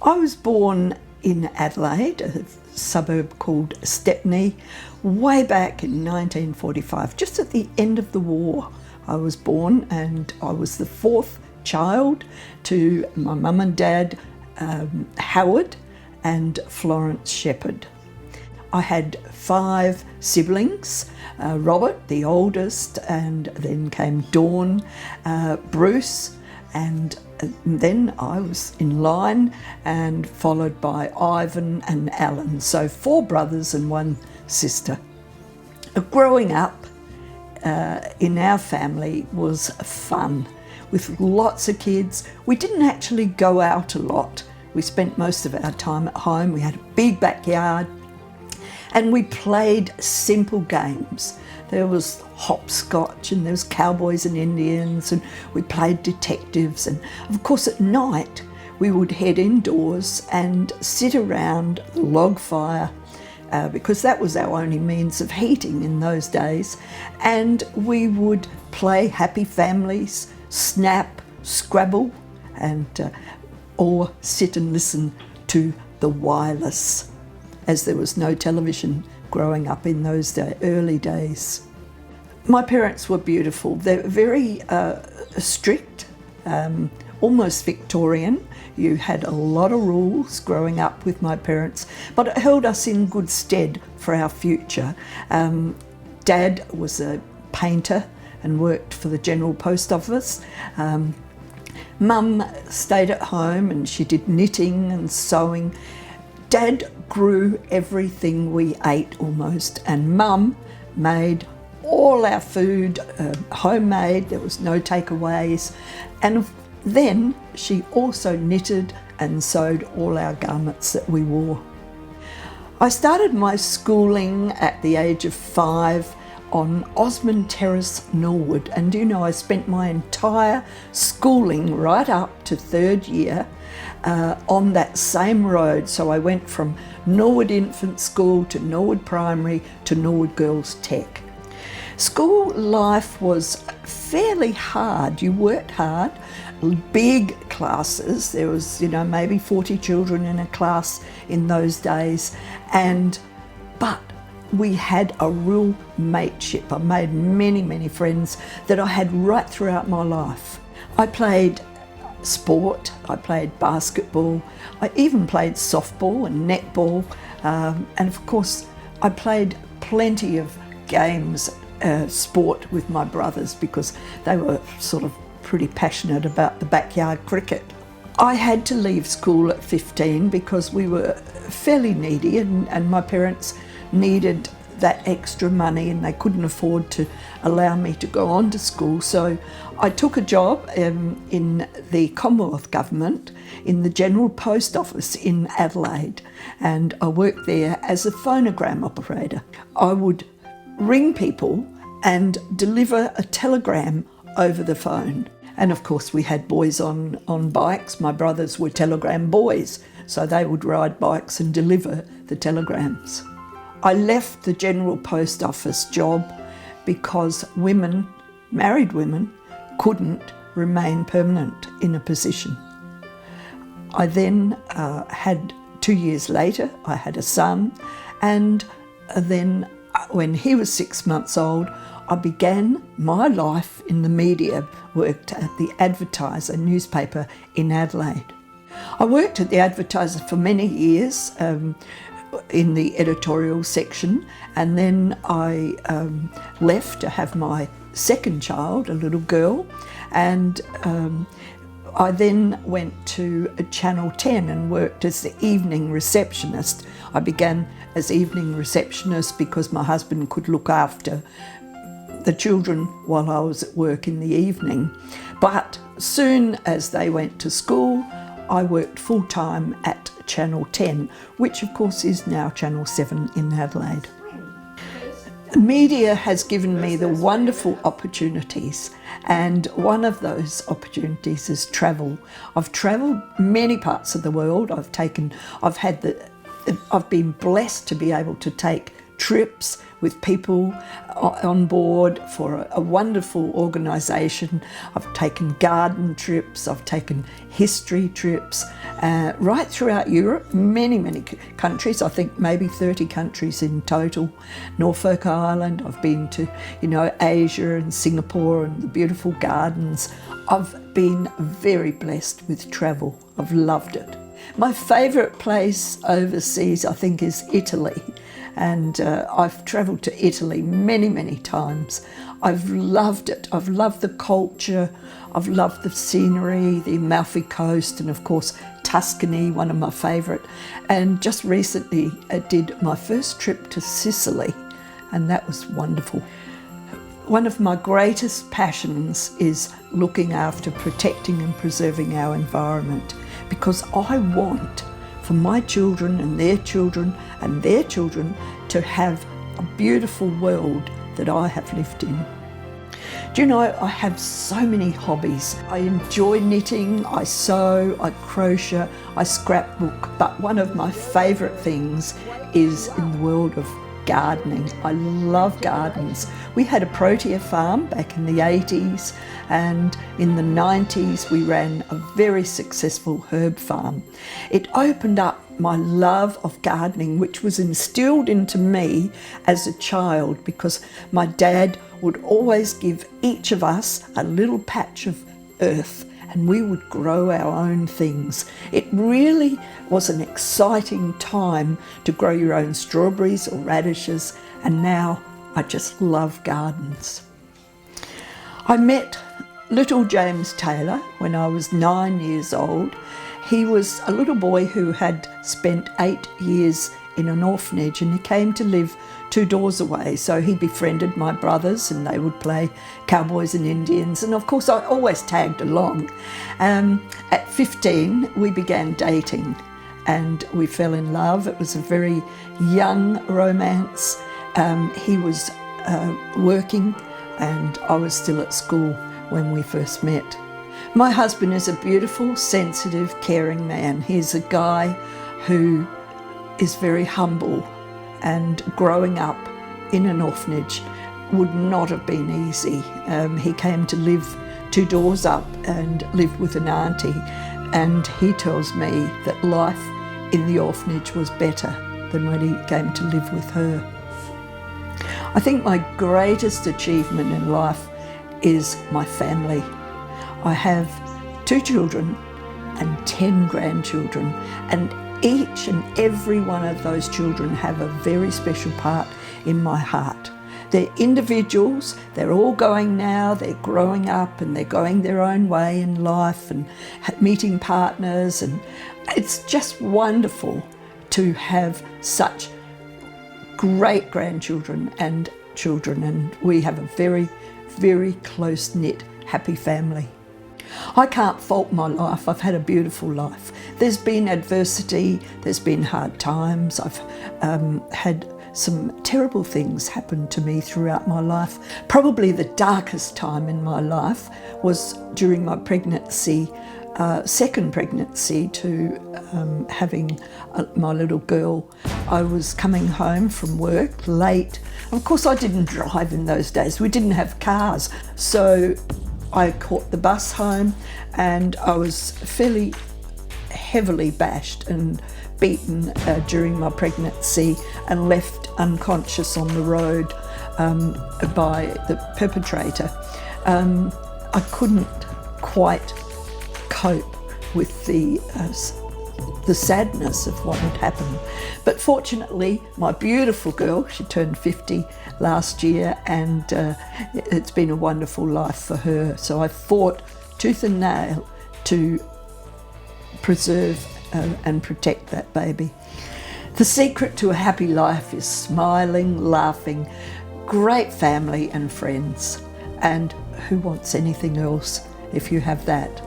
I was born in Adelaide, a suburb called Stepney, way back in 1945, just at the end of the war. I was born, and I was the fourth child to my mum and dad, Howard and Florence Shepherd. I had 5 siblings, Robert, the oldest, and then came Dawn, Bruce, and then I was in line, and followed by Ivan and Alan. So 4 brothers and 1 sister. Growing up in our family was fun, with lots of kids. We didn't actually go out a lot. We spent most of our time at home. We had a big backyard, and we played simple games. There was hopscotch, and there was cowboys and Indians, and we played detectives. And of course at night we would head indoors and sit around the log fire, because that was our only means of heating in those days. And we would play Happy Families, Snap, Scrabble, and or sit and listen to the wireless, as there was no television growing up in those early days. My parents were beautiful. They were very strict, almost Victorian. You had a lot of rules growing up with my parents, but it held us in good stead for our future. Dad was a painter and worked for the General Post Office. Mum stayed at home and she did knitting and sewing. Dad grew everything we ate almost, and Mum made all our food homemade. There was no takeaways. And then she also knitted and sewed all our garments that we wore. I started my schooling at the age of 5 on Osmond Terrace, Norwood, and you know, I spent my entire schooling right up to 3rd year on that same road. So I went from Norwood Infant School to Norwood Primary to Norwood Girls Tech. School life was fairly hard. You worked hard, big classes. There was, you know, maybe 40 children in a class in those days, but we had a real mateship. I made many friends that I had right throughout my life. I played sport, I played basketball, I even played softball and netball, and of course I played plenty of games, sport with my brothers, because they were sort of pretty passionate about the backyard cricket. I had to leave school at 15 because we were fairly needy, and my parents needed that extra money and they couldn't afford to allow me to go on to school. So I took a job in the Commonwealth Government in the General Post Office in Adelaide, and I worked there as a phonogram operator. I would ring people and deliver a telegram over the phone. And of course we had boys on bikes. My brothers were telegram boys, so they would ride bikes and deliver the telegrams. I left the General Post Office job because women, married women, couldn't remain permanent in a position. I then had 2 years later, I had a son, and then when he was 6 months old, I began my life in the media, worked at the Advertiser newspaper in Adelaide. I worked at the Advertiser for many years in the editorial section, and then I left to have my second child, a little girl, and I then went to Channel 10 and worked as the evening receptionist. I began as evening receptionist because my husband could look after the children while I was at work in the evening. But soon as they went to school, I worked full-time at Channel 10, which of course is now Channel 7 in Adelaide. Media has given me the wonderful opportunities, and one of those opportunities is travel. I've travelled many parts of the world. I've been blessed to be able to take trips with people on board for a wonderful organisation. I've taken garden trips, I've taken history trips, right throughout Europe, many countries. I think maybe 30 countries in total. Norfolk Island, I've been to, Asia and Singapore and the beautiful gardens. I've been very blessed with travel. I've loved it. My favourite place overseas, I think, is Italy. And I've travelled to Italy many times. I've loved it. I've loved the culture. I've loved the scenery, the Amalfi Coast, and of course Tuscany, one of my favourite. And just recently I did my first trip to Sicily, and that was wonderful. One of my greatest passions is looking after, protecting and preserving our environment, because I want for my children and their children and their children to have a beautiful world that I have lived in. Do you know, I have so many hobbies. I enjoy knitting, I sew, I crochet, I scrapbook, but one of my favourite things is in the world of gardening. I love gardens. We had a protea farm back in the 80s, and in the 90s we ran a very successful herb farm. It opened up my love of gardening, which was instilled into me as a child, because my dad would always give each of us a little patch of earth and we would grow our own things. It really was an exciting time to grow your own strawberries or radishes, and now I just love gardens. I met little James Taylor when I was 9 years old. He was a little boy who had spent 8 years in an orphanage, and he came to live 2 doors away. So he befriended my brothers and they would play cowboys and Indians, and of course I always tagged along. At 15 we began dating and we fell in love. It was a very young romance. He was working and I was still at school when we first met. My husband is a beautiful, sensitive, caring man. He's a guy who is very humble, and growing up in an orphanage would not have been easy. He came to live 2 doors up and lived with an auntie, and he tells me that life in the orphanage was better than when he came to live with her. I think my greatest achievement in life is my family. I have 2 children and 10 grandchildren, and each and every one of those children have a very special part in my heart. They're individuals, they're all going now, they're growing up and they're going their own way in life and meeting partners, and it's just wonderful to have such great grandchildren and children, and we have a very close-knit, happy family. I can't fault my life. I've had a beautiful life. There's been adversity, there's been hard times. I've had some terrible things happen to me throughout my life. Probably the darkest time in my life was during my pregnancy, second pregnancy to having my little girl. I was coming home from work late. Of course, I didn't drive in those days. We didn't have cars. So I caught the bus home and I was fairly heavily bashed and beaten during my pregnancy and left unconscious on the road by the perpetrator. I couldn't quite cope with the sadness of what had happened. But fortunately, my beautiful girl, she turned 50 last year, and it's been a wonderful life for her. So I fought tooth and nail to preserve and protect that baby. The secret to a happy life is smiling, laughing, great family and friends. And who wants anything else if you have that?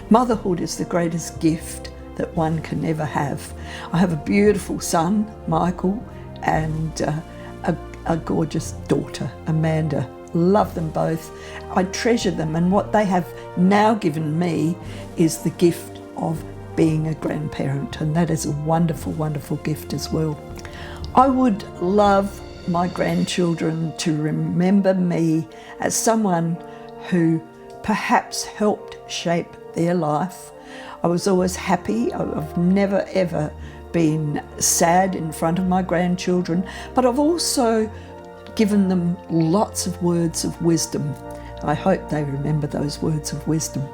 Motherhood is the greatest gift that one can ever have. I have a beautiful son, Michael, and a gorgeous daughter, Amanda. Love them both. I treasure them, and what they have now given me is the gift of being a grandparent, and that is a wonderful, wonderful gift as well. I would love my grandchildren to remember me as someone who perhaps helped shape their life. I was always happy. I've never ever been sad in front of my grandchildren, but I've also given them lots of words of wisdom. I hope they remember those words of wisdom.